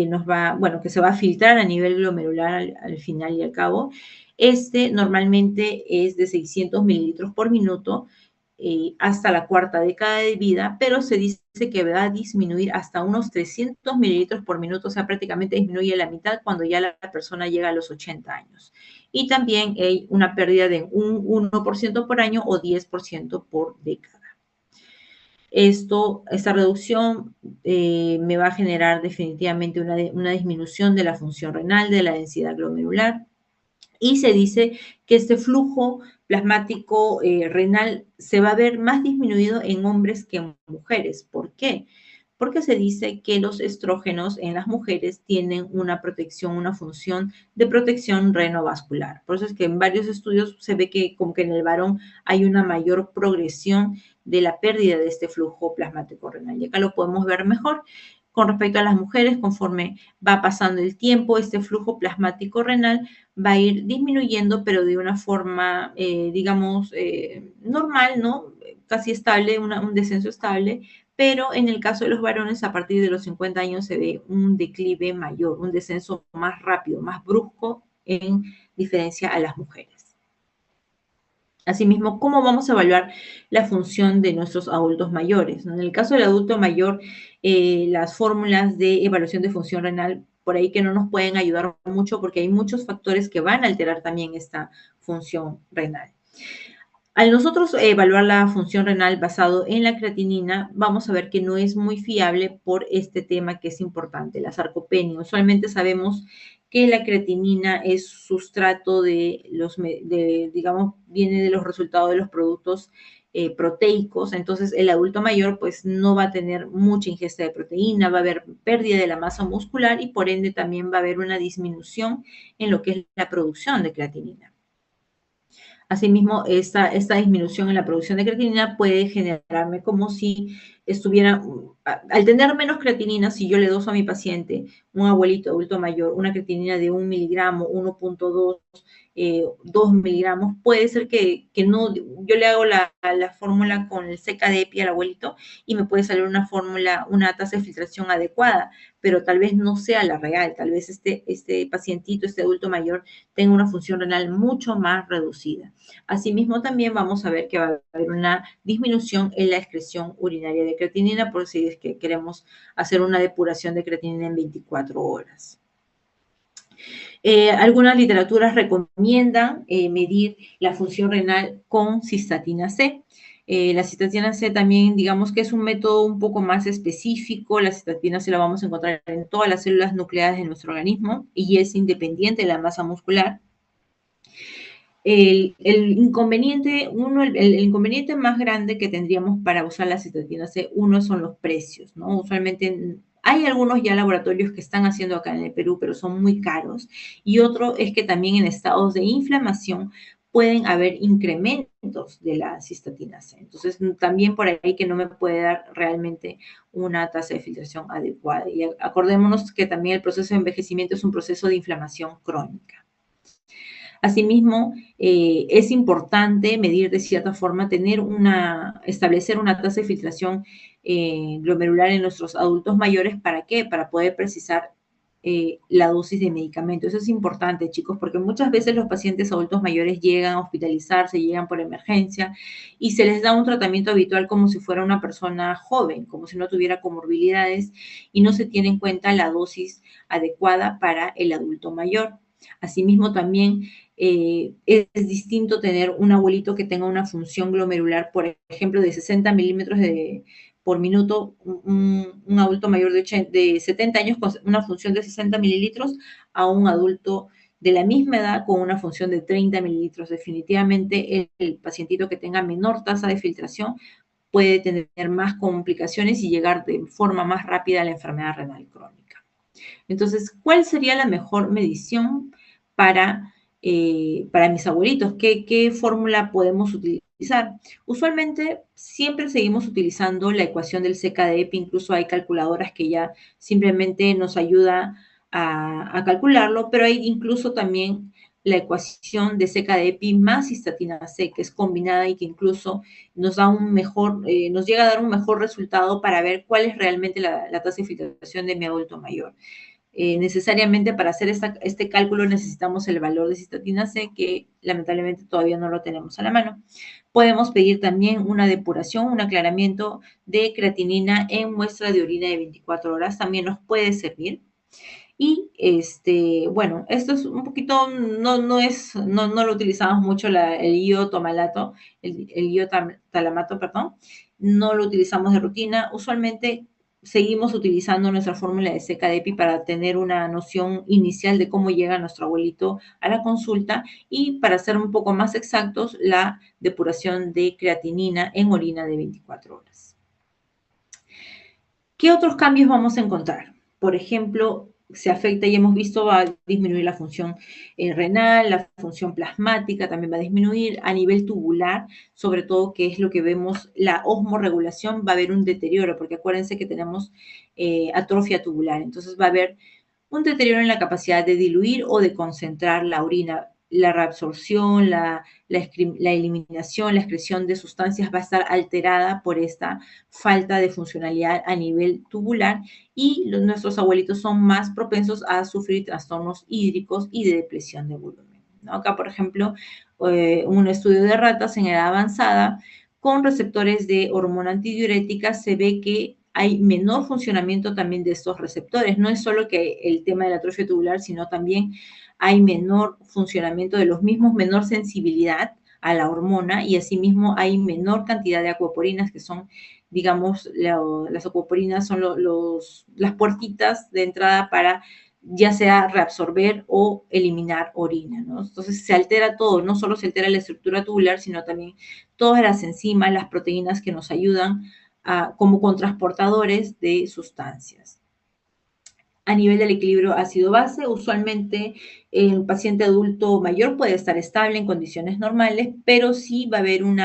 nos va, bueno, que se va a filtrar a nivel glomerular al final y al cabo, este normalmente es de 600 mililitros por minuto hasta la cuarta década de vida, pero se dice que va a disminuir hasta unos 300 mililitros por minuto, o sea, prácticamente disminuye la mitad cuando ya la persona llega a los 80 años. Y también hay una pérdida de un 1% por año o 10% por década. Esta reducción me va a generar definitivamente una disminución de la función renal, de la densidad glomerular, y se dice que este flujo plasmático renal se va a ver más disminuido en hombres que en mujeres. ¿Por qué? Porque se dice que los estrógenos en las mujeres tienen una protección, una función de protección renovascular. Por eso es que en varios estudios se ve que como que en el varón hay una mayor progresión de la pérdida de este flujo plasmático renal. Y acá lo podemos ver mejor. Con respecto a las mujeres, conforme va pasando el tiempo, este flujo plasmático renal va a ir disminuyendo, pero de una forma, digamos, normal, ¿no? Casi estable, un descenso estable, pero en el caso de los varones, a partir de los 50 años se ve un declive mayor, un descenso más rápido, más brusco en diferencia a las mujeres. Asimismo, ¿cómo vamos a evaluar la función de nuestros adultos mayores? En el caso del adulto mayor, las fórmulas de evaluación de función renal, por ahí que no nos pueden ayudar mucho porque hay muchos factores que van a alterar también esta función renal. Al nosotros evaluar la función renal basado en la creatinina, vamos a ver que no es muy fiable por este tema que es importante, la sarcopenia. Usualmente sabemos que la creatinina es sustrato digamos, viene de los resultados de los productos proteicos. Entonces, el adulto mayor pues no va a tener mucha ingesta de proteína, va a haber pérdida de la masa muscular y por ende también va a haber una disminución en lo que es la producción de creatinina. Asimismo, esta disminución en la producción de creatinina puede generarme como si estuviera, al tener menos creatinina, si yo le doy a mi paciente, un abuelito adulto mayor, una creatinina de 1 miligramo, 1.2, 2 miligramos, puede ser que no, yo le hago la fórmula con el CKD al abuelito y me puede salir una fórmula, una tasa de filtración adecuada, pero tal vez no sea la real, tal vez este pacientito, este adulto mayor, tenga una función renal mucho más reducida. Asimismo, también vamos a ver que va a haber una disminución en la excreción urinaria de creatinina, por si es que queremos hacer una depuración de creatinina en 24 horas. Algunas literaturas recomiendan medir la función renal con cistatina C. La cistatina C también, digamos que es un método un poco más específico. La cistatina C la vamos a encontrar en todas las células nucleares de nuestro organismo y es independiente de la masa muscular. El inconveniente más grande que tendríamos para usar la cistatina C, uno son los precios, ¿no? Usualmente hay algunos ya laboratorios que están haciendo acá en el Perú, pero son muy caros. Y otro es que también en estados de inflamación pueden haber incrementos de la cistatina C. Entonces, también por ahí que no me puede dar realmente una tasa de filtración adecuada. Y acordémonos que también el proceso de envejecimiento es un proceso de inflamación crónica. Asimismo, es importante medir de cierta forma, establecer una tasa de filtración glomerular en nuestros adultos mayores. ¿Para qué? Para poder precisar la dosis de medicamento. Eso es importante, chicos, porque muchas veces los pacientes adultos mayores llegan a hospitalizarse, llegan por emergencia y se les da un tratamiento habitual como si fuera una persona joven, como si no tuviera comorbilidades y no se tiene en cuenta la dosis adecuada para el adulto mayor. Asimismo, también es distinto tener un abuelito que tenga una función glomerular, por ejemplo, de 60 milímetros por minuto, un adulto mayor de 70 años con una función de 60 mililitros, a un adulto de la misma edad con una función de 30 mililitros. Definitivamente el pacientito que tenga menor tasa de filtración puede tener más complicaciones y llegar de forma más rápida a la enfermedad renal crónica. Entonces, ¿cuál sería la mejor medición para mis abuelitos? ¿Qué fórmula podemos utilizar? Usualmente siempre seguimos utilizando la ecuación del CKD-EPI, incluso hay calculadoras que ya simplemente nos ayuda a calcularlo, pero hay incluso también la ecuación de CKD-EPI más cistatina C, que es combinada y que incluso nos da nos llega a dar un mejor resultado para ver cuál es realmente la tasa de filtración de mi adulto mayor. Necesariamente para hacer este cálculo necesitamos el valor de cistatina C, que lamentablemente todavía no lo tenemos a la mano. Podemos pedir también una depuración, un aclaramiento de creatinina en muestra de orina de 24 horas, también nos puede servir. Y bueno, esto es un poquito, no lo utilizamos mucho el iotomalato, el iotalamato, perdón, no lo utilizamos de rutina. Usualmente seguimos utilizando nuestra fórmula de CKD-EPI para tener una noción inicial de cómo llega nuestro abuelito a la consulta y, para ser un poco más exactos, la depuración de creatinina en orina de 24 horas. ¿Qué otros cambios vamos a encontrar? Por ejemplo, se afecta, y hemos visto, va a disminuir la función renal, la función plasmática también va a disminuir. A nivel tubular, sobre todo, que es lo que vemos, la osmorregulación, va a haber un deterioro, porque acuérdense que tenemos atrofia tubular. Entonces va a haber un deterioro en la capacidad de diluir o de concentrar la orina. La reabsorción, la eliminación, la excreción de sustancias va a estar alterada por esta falta de funcionalidad a nivel tubular, y nuestros abuelitos son más propensos a sufrir trastornos hídricos y de depresión de volumen, ¿no? Acá, por ejemplo, un estudio de ratas en edad avanzada con receptores de hormona antidiurética, se ve que hay menor funcionamiento también de estos receptores. No es solo que el tema de la atrofia tubular, sino también hay menor funcionamiento de los mismos, menor sensibilidad a la hormona, y asimismo hay menor cantidad de acuaporinas, que son, digamos, las acuaporinas son las puertitas de entrada para ya sea reabsorber o eliminar orina, ¿no? Entonces se altera todo, no solo se altera la estructura tubular, sino también todas las enzimas, las proteínas que nos ayudan como contrasportadores de sustancias. A nivel del equilibrio ácido-base, usualmente el paciente adulto mayor puede estar estable en condiciones normales, pero sí va a haber un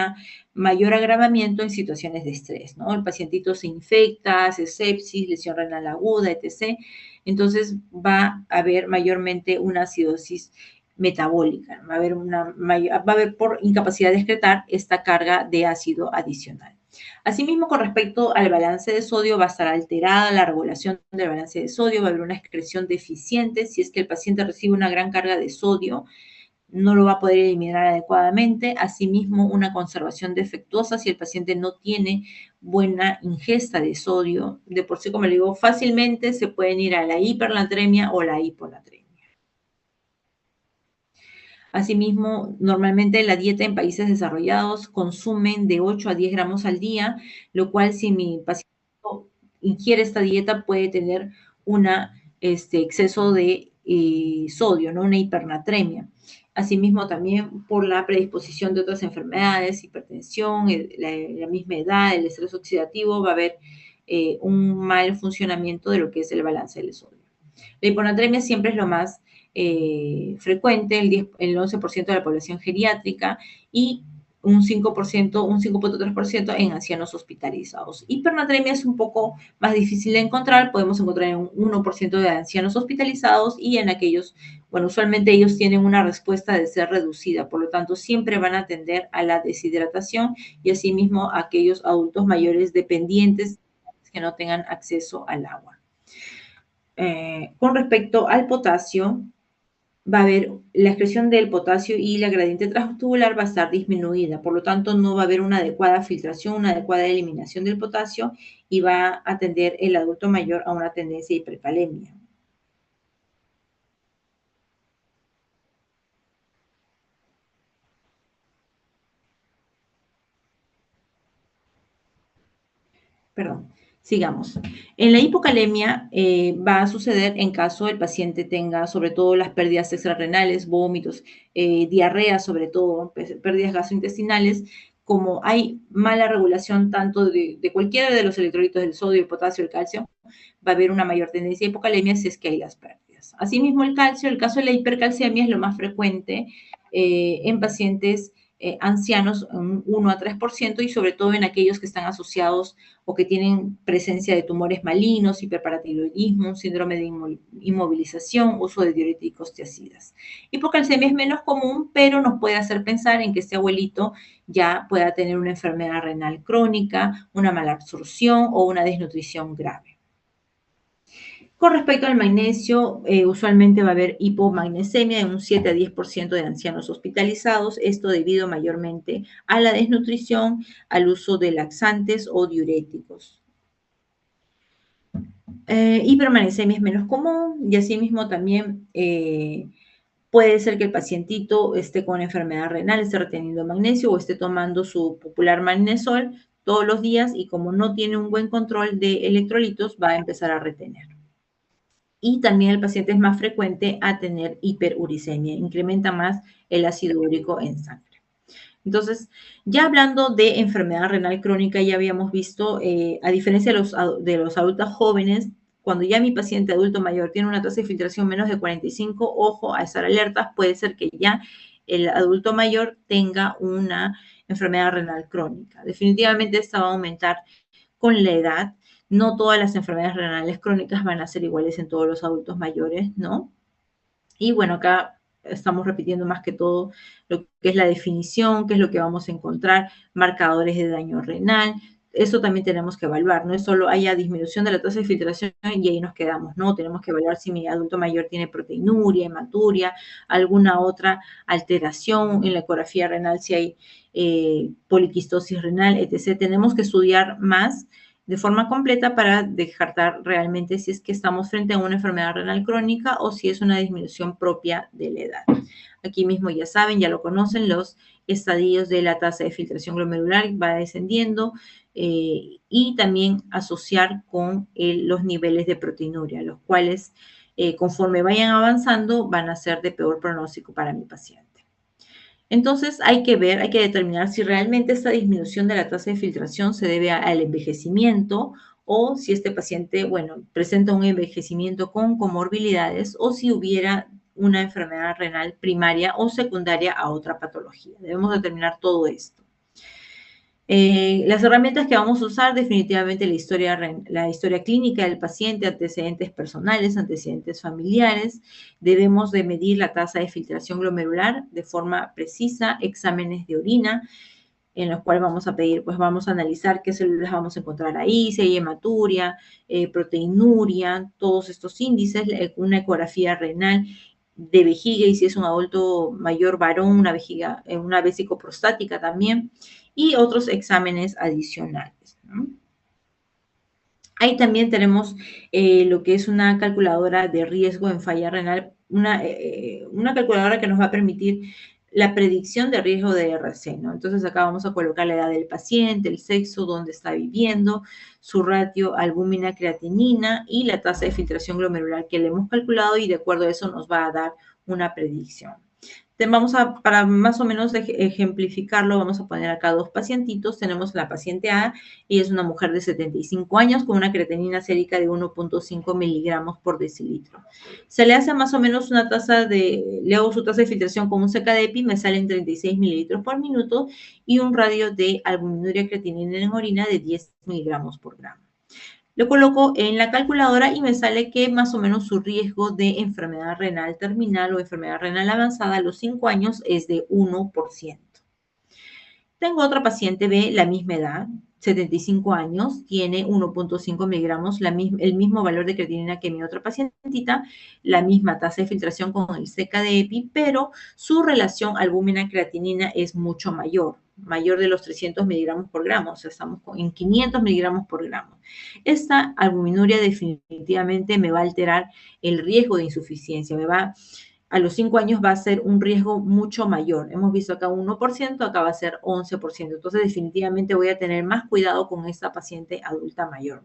mayor agravamiento en situaciones de estrés, ¿no? El pacientito se infecta, hace sepsis, lesión renal aguda, etc. Entonces va a haber mayormente una acidosis metabólica, va a haber por incapacidad de excretar esta carga de ácido adicional. Asimismo, con respecto al balance de sodio, va a estar alterada la regulación del balance de sodio, va a haber una excreción deficiente. Si es que el paciente recibe una gran carga de sodio, no lo va a poder eliminar adecuadamente. Asimismo, una conservación defectuosa si el paciente no tiene buena ingesta de sodio. De por sí, como le digo, fácilmente se pueden ir a la hipernatremia o la hiponatremia. Asimismo, normalmente la dieta en países desarrollados consumen de 8 a 10 gramos al día, lo cual, si mi paciente ingiere esta dieta, puede tener un exceso de sodio, ¿no? Una hipernatremia. Asimismo, también por la predisposición de otras enfermedades, hipertensión, la misma edad, el estrés oxidativo, va a haber un mal funcionamiento de lo que es el balance del sodio. La hiponatremia siempre es lo más frecuente, el 11% de la población geriátrica y un 5%, un 5,3% en ancianos hospitalizados. Hipernatremia es un poco más difícil de encontrar, podemos encontrar en un 1% de ancianos hospitalizados y en aquellos, bueno, usualmente ellos tienen una respuesta de ser reducida, por lo tanto siempre van a tender a la deshidratación y asimismo a aquellos adultos mayores dependientes que no tengan acceso al agua. Con respecto al potasio, va a haber la excreción del potasio y la gradiente transtubular va a estar disminuida, por lo tanto no va a haber una adecuada filtración, una adecuada eliminación del potasio y va a tender el adulto mayor a una tendencia a hipercalemia. Perdón, sigamos. En la hipocalemia va a suceder en caso el paciente tenga sobre todo las pérdidas extrarrenales, vómitos, diarrea sobre todo, pérdidas gastrointestinales. Como hay mala regulación tanto de cualquiera de los electrolitos del sodio, el potasio, el calcio, va a haber una mayor tendencia a hipocalemia si es que hay las pérdidas. Asimismo, el calcio, el caso de la hipercalcemia es lo más frecuente en pacientes ancianos, un 1 a 3%, y sobre todo en aquellos que están asociados o que tienen presencia de tumores malignos, hiperparatiroidismo, síndrome de inmovilización, uso de diuréticos tiacidas. Hipocalcemia es menos común, pero nos puede hacer pensar en que este abuelito ya pueda tener una enfermedad renal crónica, una mala absorción o una desnutrición grave. Con respecto al magnesio, usualmente va a haber hipomagnesemia en un 7 a 10% de ancianos hospitalizados, esto debido mayormente a la desnutrición, al uso de laxantes o diuréticos. Hipermagnesemia es menos común y asimismo también puede ser que el pacientito esté con enfermedad renal, esté reteniendo magnesio o esté tomando su popular magnesol todos los días y como no tiene un buen control de electrolitos va a empezar a retener. Y también el paciente es más frecuente a tener hiperuricemia, incrementa más el ácido úrico en sangre. Entonces, ya hablando de enfermedad renal crónica, ya habíamos visto, a diferencia de los adultos jóvenes, cuando ya mi paciente adulto mayor tiene una tasa de filtración menos de 45, ojo a estar alertas, puede ser que ya el adulto mayor tenga una enfermedad renal crónica. Definitivamente esta va a aumentar con la edad. No todas las enfermedades renales crónicas van a ser iguales en todos los adultos mayores, ¿no? Y bueno, acá estamos repitiendo más que todo lo que es la definición, qué es lo que vamos a encontrar, marcadores de daño renal. Eso también tenemos que evaluar, no es solo haya disminución de la tasa de filtración y ahí nos quedamos, ¿no? Tenemos que evaluar si mi adulto mayor tiene proteinuria, hematuria, alguna otra alteración en la ecografía renal, si hay poliquistosis renal, etc. Tenemos que estudiar más de forma completa para descartar realmente si es que estamos frente a una enfermedad renal crónica o si es una disminución propia de la edad. Aquí mismo ya saben, ya lo conocen, los estadios de la tasa de filtración glomerular va descendiendo y también asociar con los niveles de proteinuria, los cuales conforme vayan avanzando van a ser de peor pronóstico para mi paciente. Entonces hay que ver, hay que determinar si realmente esta disminución de la tasa de filtración se debe al envejecimiento o si este paciente, bueno, presenta un envejecimiento con comorbilidades o si hubiera una enfermedad renal primaria o secundaria a otra patología. Debemos determinar todo esto. Las herramientas que vamos a usar, definitivamente la historia clínica del paciente, antecedentes personales, antecedentes familiares. Debemos de medir la tasa de filtración glomerular de forma precisa, exámenes de orina, en los cuales vamos a pedir, pues vamos a analizar qué células vamos a encontrar ahí, si hay hematuria, proteinuria, todos estos índices, una ecografía renal de vejiga y si es un adulto mayor varón, una vesicoprostática también y otros exámenes adicionales, ¿no? Ahí también tenemos lo que es una calculadora de riesgo en falla renal, una calculadora que nos va a permitir la predicción de riesgo de RC, ¿no? Entonces acá vamos a colocar la edad del paciente, el sexo, dónde está viviendo, su ratio albúmina creatinina y la tasa de filtración glomerular que le hemos calculado y de acuerdo a eso nos va a dar una predicción. Para más o menos ejemplificarlo, vamos a poner acá dos pacientitos. Tenemos la paciente A, ella es una mujer de 75 años con una creatinina sérica de 1.5 miligramos por decilitro. Se le hace más o menos le hago su tasa de filtración con un CKD-EPI, me salen 36 mililitros por minuto y un radio de albuminuria creatinina en orina de 10 miligramos por gramo. Lo coloco en la calculadora y me sale que más o menos su riesgo de enfermedad renal terminal o enfermedad renal avanzada a los 5 años es de 1%. Tengo otra paciente B, la misma edad, 75 años, tiene 1.5 miligramos, el mismo valor de creatinina que mi otra pacientita, la misma tasa de filtración con el CKD-EPI, pero su relación albúmina-creatinina es mucho mayor de los 300 miligramos por gramo, o sea, estamos en 500 miligramos por gramo. Esta albuminuria definitivamente me va a alterar el riesgo de insuficiencia, a los 5 años va a ser un riesgo mucho mayor. Hemos visto acá 1%, acá va a ser 11%. Entonces, definitivamente voy a tener más cuidado con esta paciente adulta mayor.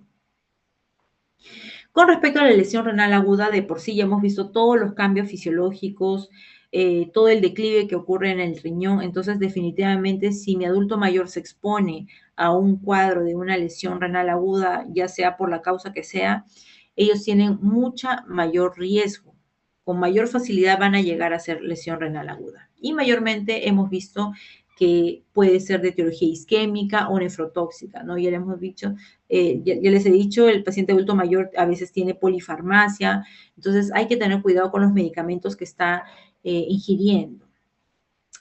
Con respecto a la lesión renal aguda, de por sí ya hemos visto todos los cambios fisiológicos, todo el declive que ocurre en el riñón. Entonces, definitivamente, si mi adulto mayor se expone a un cuadro de una lesión renal aguda, ya sea por la causa que sea, ellos tienen mucha mayor riesgo. Con mayor facilidad van a llegar a ser lesión renal aguda. Y mayormente hemos visto que puede ser de etiología isquémica o nefrotóxica, ¿no? Ya les he dicho, el paciente adulto mayor a veces tiene polifarmacia, entonces hay que tener cuidado con los medicamentos que está ingiriendo.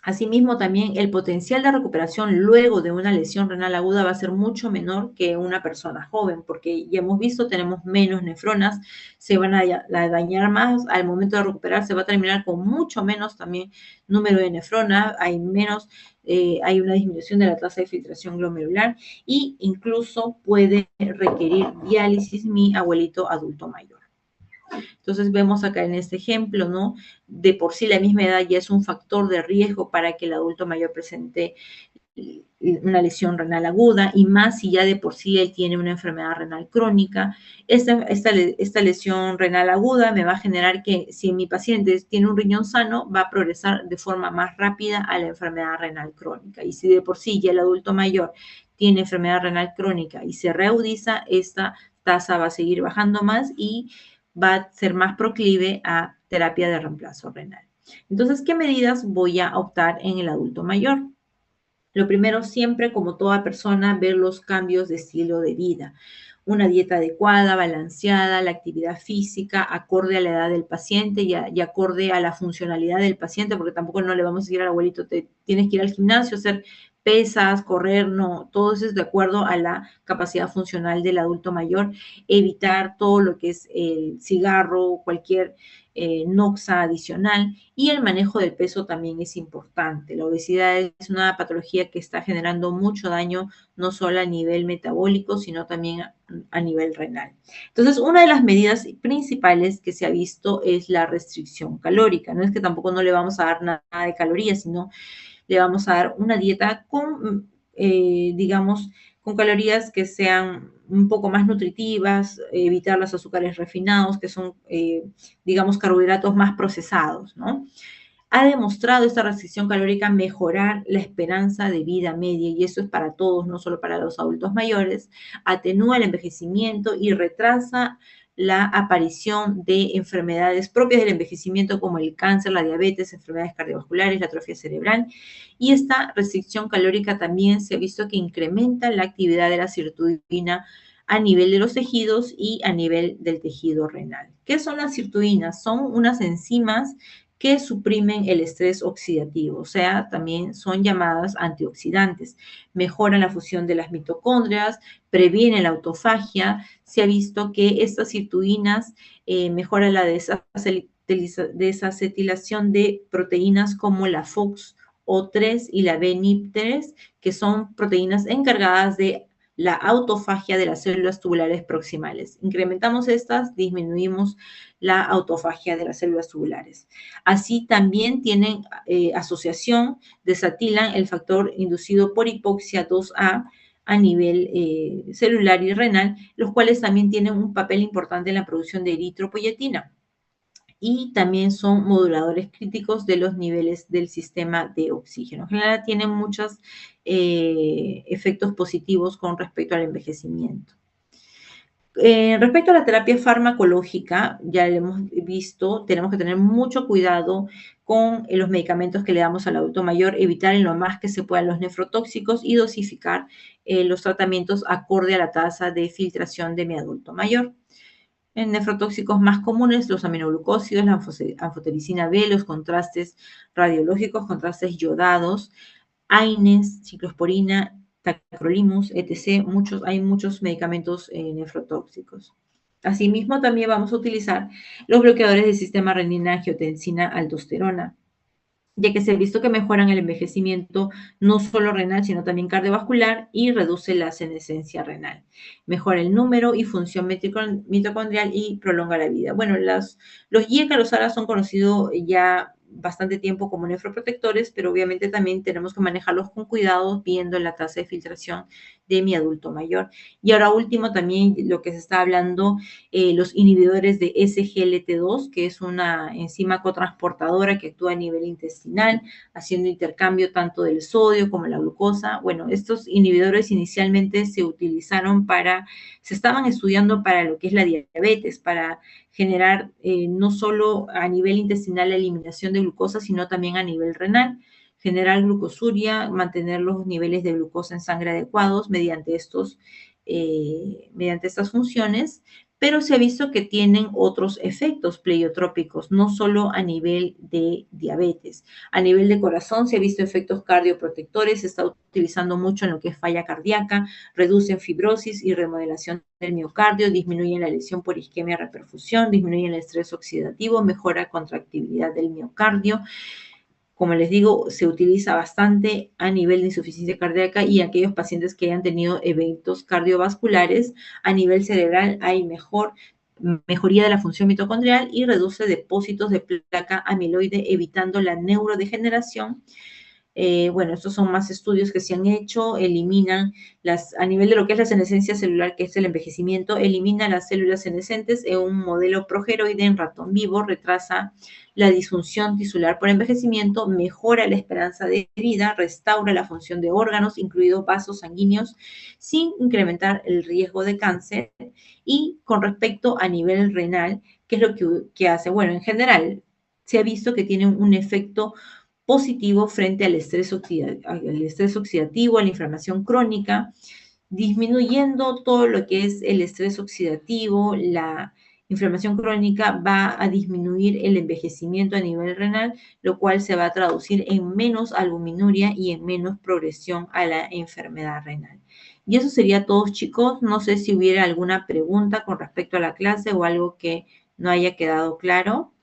Asimismo, también el potencial de recuperación luego de una lesión renal aguda va a ser mucho menor que una persona joven, porque ya hemos visto, tenemos menos nefronas, se van a dañar más, al momento de recuperar se va a terminar con mucho menos también número de nefronas, hay una disminución de la tasa de filtración glomerular e incluso puede requerir diálisis mi abuelito adulto mayor. Entonces vemos acá en este ejemplo, ¿no? De por sí la misma edad ya es un factor de riesgo para que el adulto mayor presente una lesión renal aguda y más si ya de por sí él tiene una enfermedad renal crónica. Esta lesión renal aguda me va a generar que si mi paciente tiene un riñón sano, va a progresar de forma más rápida a la enfermedad renal crónica. Y si de por sí ya el adulto mayor tiene enfermedad renal crónica y se reagudiza, esta tasa va a seguir bajando más y va a ser más proclive a terapia de reemplazo renal. Entonces, ¿qué medidas voy a optar en el adulto mayor? Lo primero, siempre, como toda persona, ver los cambios de estilo de vida. Una dieta adecuada, balanceada, la actividad física, acorde a la edad del paciente y acorde a la funcionalidad del paciente, porque tampoco no le vamos a decir al abuelito, tienes que ir al gimnasio, hacer pesas, correr, no, todo eso es de acuerdo a la capacidad funcional del adulto mayor, evitar todo lo que es el cigarro, cualquier noxa adicional y el manejo del peso también es importante. La obesidad es una patología que está generando mucho daño no solo a nivel metabólico, sino también a nivel renal. Entonces, una de las medidas principales que se ha visto es la restricción calórica. No es que tampoco no le vamos a dar nada de calorías, sino le vamos a dar una dieta con, digamos, con calorías que sean un poco más nutritivas, evitar los azúcares refinados, que son, digamos, carbohidratos más procesados, ¿no? Ha demostrado esta restricción calórica mejorar la esperanza de vida media, y eso es para todos, no solo para los adultos mayores, atenúa el envejecimiento y retrasa la aparición de enfermedades propias del envejecimiento como el cáncer, la diabetes, enfermedades cardiovasculares, la atrofia cerebral. Y esta restricción calórica también se ha visto que incrementa la actividad de la sirtuina a nivel de los tejidos y a nivel del tejido renal. ¿Qué son las sirtuinas? Son unas enzimas que suprimen el estrés oxidativo, o sea, también son llamadas antioxidantes. Mejoran la fusión de las mitocondrias, previenen la autofagia. Se ha visto que estas sirtuinas mejoran la desacetilación de proteínas como la FOXO3 y la BNIP3, que son proteínas encargadas de la autofagia de las células tubulares proximales. Incrementamos estas, disminuimos la autofagia de las células tubulares. Así también tienen asociación, desatilan el factor inducido por hipoxia 2A a nivel celular y renal, los cuales también tienen un papel importante en la producción de eritropoyetina. y también son moduladores críticos de los niveles del sistema de oxígeno. En general tienen muchos efectos positivos con respecto al envejecimiento. Respecto a la terapia farmacológica, ya lo hemos visto, tenemos que tener mucho cuidado con los medicamentos que le damos al adulto mayor, evitar en lo más que se pueda los nefrotóxicos y dosificar los tratamientos acorde a la tasa de filtración de mi adulto mayor. En nefrotóxicos más comunes, los aminoglucósidos, la anfotericina B, los contrastes radiológicos, contrastes yodados, AINES, ciclosporina, tacrolimus, etc. Hay muchos medicamentos nefrotóxicos. Asimismo, también vamos a utilizar los bloqueadores del sistema renina-angiotensina-aldosterona, ya que se ha visto que mejoran el envejecimiento no solo renal, sino también cardiovascular y reduce la senescencia renal. Mejora el número y función mitocondrial y prolonga la vida. Bueno, los YECA, los ARA son conocidos ya bastante tiempo como nefroprotectores, pero obviamente también tenemos que manejarlos con cuidado viendo la tasa de filtración de mi adulto mayor. Y ahora último también lo que se está hablando, los inhibidores de SGLT2, que es una enzima cotransportadora que actúa a nivel intestinal, haciendo intercambio tanto del sodio como la glucosa. Bueno, estos inhibidores inicialmente se estaban estudiando para lo que es la diabetes, para generar no solo a nivel intestinal la eliminación de glucosa, sino también a nivel renal, generar glucosuria, mantener los niveles de glucosa en sangre adecuados mediante estas funciones, pero se ha visto que tienen otros efectos pleiotrópicos, no solo a nivel de diabetes. A nivel de corazón se ha visto efectos cardioprotectores, se está utilizando mucho en lo que es falla cardíaca, reducen fibrosis y remodelación del miocardio, disminuyen la lesión por isquemia reperfusión, disminuyen el estrés oxidativo, mejora contractibilidad del miocardio. Como les digo, se utiliza bastante a nivel de insuficiencia cardíaca y aquellos pacientes que hayan tenido eventos cardiovasculares. A nivel cerebral hay mejoría de la función mitocondrial y reduce depósitos de placa amiloide, evitando la neurodegeneración. Bueno, estos son más estudios que se han hecho, a nivel de lo que es la senescencia celular, que es el envejecimiento, elimina las células senescentes en un modelo progeroide en ratón vivo, retrasa la disfunción tisular por envejecimiento, mejora la esperanza de vida, restaura la función de órganos, incluidos vasos sanguíneos, sin incrementar el riesgo de cáncer. Y con respecto a nivel renal, ¿qué es lo que hace? Bueno, en general, se ha visto que tiene un efecto positivo frente al estrés oxidativo, a la inflamación crónica, disminuyendo todo lo que es el estrés oxidativo, la inflamación crónica va a disminuir el envejecimiento a nivel renal, lo cual se va a traducir en menos albuminuria y en menos progresión a la enfermedad renal. Y eso sería todo, chicos. No sé si hubiera alguna pregunta con respecto a la clase o algo que no haya quedado claro.